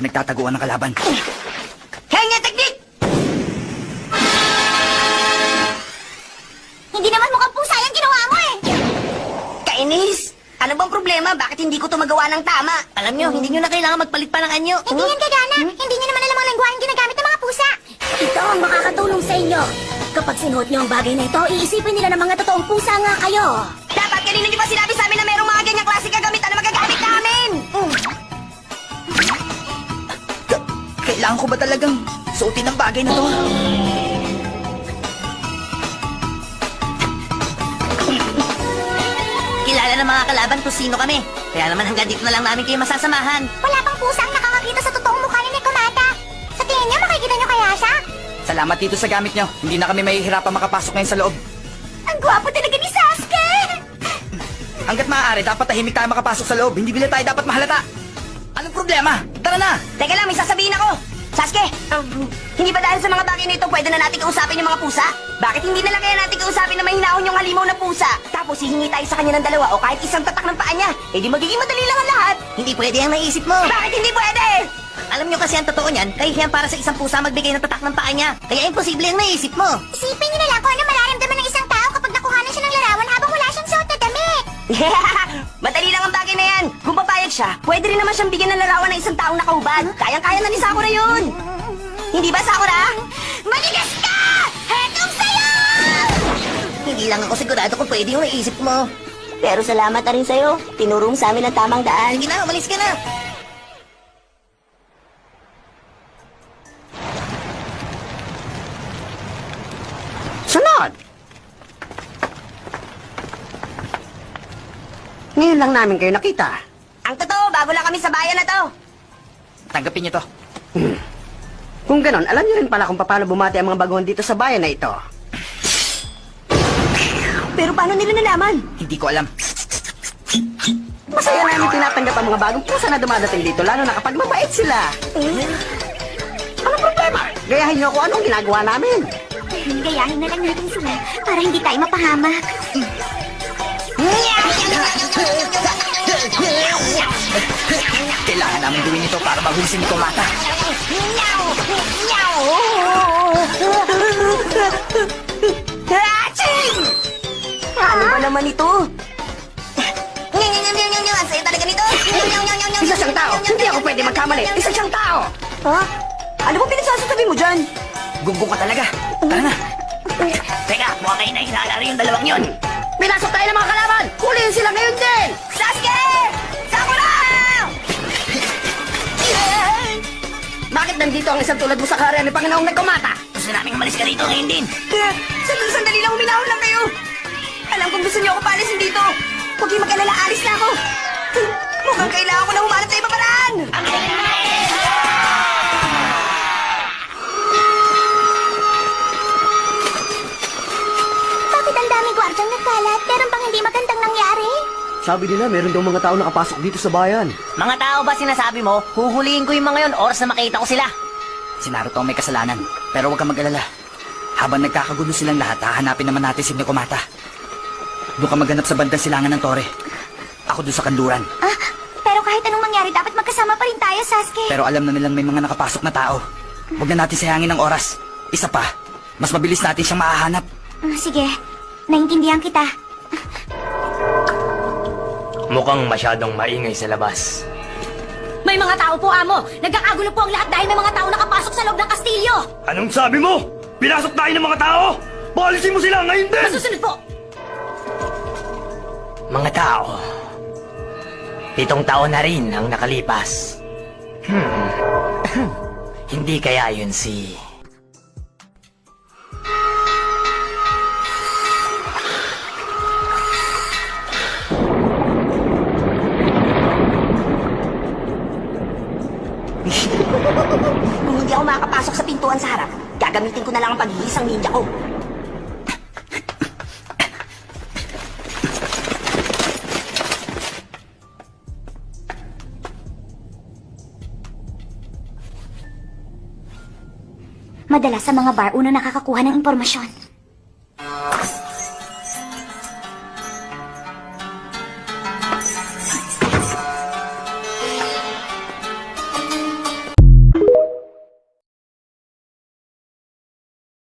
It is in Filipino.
pinagtataguan ng kalaban. Henga teknik! Hindi naman mukhang pusa yung ginawa mo eh! Kainis! Ano bang problema? Bakit hindi ko to magawa ng tama? Alam nyo, hindi nyo na kailangan magpalit pa ng anyo. Hindi yan kagana. Hindi nyo naman alam ang lengguwaheng ginagamit ng mga pusa. Ito ang makakatulong sa inyo. Kapag sinuot nyo ang bagay na ito, iisipin nila na mga totoong pusa nga kayo. Dapat kanina nyo pa sinabi sa amin na merong mga ganyang klase kagamitan na magagamit namin! Kailangan ko ba talagang suotin ang bagay na to? Kilala ng mga kalaban kung sino kami. Kaya naman hanggang dito na lang namin kayo masasamahan. Wala pang pusa ang nakakakita sa totoong mukha ni Nekomata. Sa tingin niyo, makikita niyo kaya siya? Salamat dito sa gamit nyo. Hindi na kami mahihirapan makapasok ngayon sa loob. Ang gwapo talaga ni Sasuke! Hanggat maaari, dapat tahimik tayo makapasok sa loob. Hindi tayo dapat mahalata. Anong problema? Tara na! Teka lang, may sasabihin ako. Sasuke, hindi ba dahil sa mga bagay nito pwede na natin kausapin yung mga pusa? Bakit hindi na lang kaya natin kausapin na mahinahon yung halimaw na pusa? Tapos hihingi tayo sa kanya ng dalawa o kahit isang tatak ng paa niya. Eh di magiging madali lang ang lahat. Hindi pwede ang naisip mo. Bakit hindi pwede? Alam nyo kasi ang totoo niyan, kahihiyan para sa isang pusa magbigay ng tatak ng paa niya. Kaya imposible ang naisip mo. Isipin niyo na lang kung ano mararamdaman ng isang tao kapag nakuhanan siya ng larawan habang wala siyang suot na damit. Madali lang ang bagay na yan. Kung papayag siya, pwede rin naman siyang bigyan ng larawan ng isang taong nakahubad. Kayang-kaya na ni Sakura yun. Hindi ba, Sakura? Manigas ka! Hetong sa'yo! Hindi lang ako sigurado kung pwede yung naisip mo. Pero salamat na rin sa'yo. Tinuro mo sa amin ang tamang daan. Sige na, umalis ka na. Sunod! Ngayon lang namin kayo nakita. Ang totoo, bago lang kami sa bayan na to. Tanggapin nyo to. Kung ganon, alam niyo rin pala kung paano bumati ang mga baguhan dito sa bayan na ito. Pero paano nila nalaman? Hindi ko alam. Masaya namin tinatanggap ang mga bagong pusa na dumadating dito, lalo na kapag mabait sila. Anong problema? Gayahin niyo kung anong ginagawa namin. Gayahin na lang natin sila para hindi tayo mapahamak. Kailangan namin gawin ito para mahuli si Nekomata. Ano ba naman ito? Ang sayo talaga nito. Isa siyang tao. Hindi ako pwede magkamali. Isa siyang tao. Ha? Ano ba pinagsasabi mo dyan? Gunggong ka talaga. Tara na. Teka, mukha kayo na hinalari yung dalawang yun. Pinasok tayo ng mga kalaban. Kulihin sila ngayon din. Sasuke! Sakura! Bakit nandito ang isang tulad mo sa karya ni Panginoong Nekomata? Gusto namin umalis ka rito ngayon din. Sandali lang, huminahon lang kayo. Alam kong gusto niyo ako paalisin dito. Huwag kayong mag-alala, alis na ako. Mukhang kailangan ko na humanap sa iba paraan. Bakit ang daming gwardyang nagkalat? Meron pang hindi magandang nangyari? Sabi nila meron daw mga tao nakapasok dito sa bayan. Mga tao ba sinasabi mo? Huhulihin ko yung mga yon oras na makita ko sila. Si Naruto ang may kasalanan. Pero huwag kang mag-alala. Habang nagkakagulo silang lahat, hahanapin naman natin si Nekomata. Doon ka maghanap sa bandang silangan ng Tore. Ako doon sa kanluran. Ah, pero kahit anong mangyari, dapat magkasama pa rin tayo, Sasuke. Pero alam na nilang may mga nakapasok na tao. Huwag na natin sayangin ang oras. Isa pa, mas mabilis natin siyang mahahanap. Sige, naintindihan kita. Mukhang masyadong maingay sa labas. May mga tao po, Amo! Nagkakagulo po ang lahat dahil may mga tao nakapasok sa loob ng kastilyo! Anong sabi mo? Pinasok tayo ng mga tao! Paalisin mo sila ngayon din! Masusunod po! Mga tao, 7 taon na rin ang nakalipas. Hindi kaya yun si... Kung hindi ako makakapasok sa pintuan sa harap, gagamitin ko na lang ang paghihisang ninja ko. Madalas sa mga bar, una nakakakuha ng impormasyon.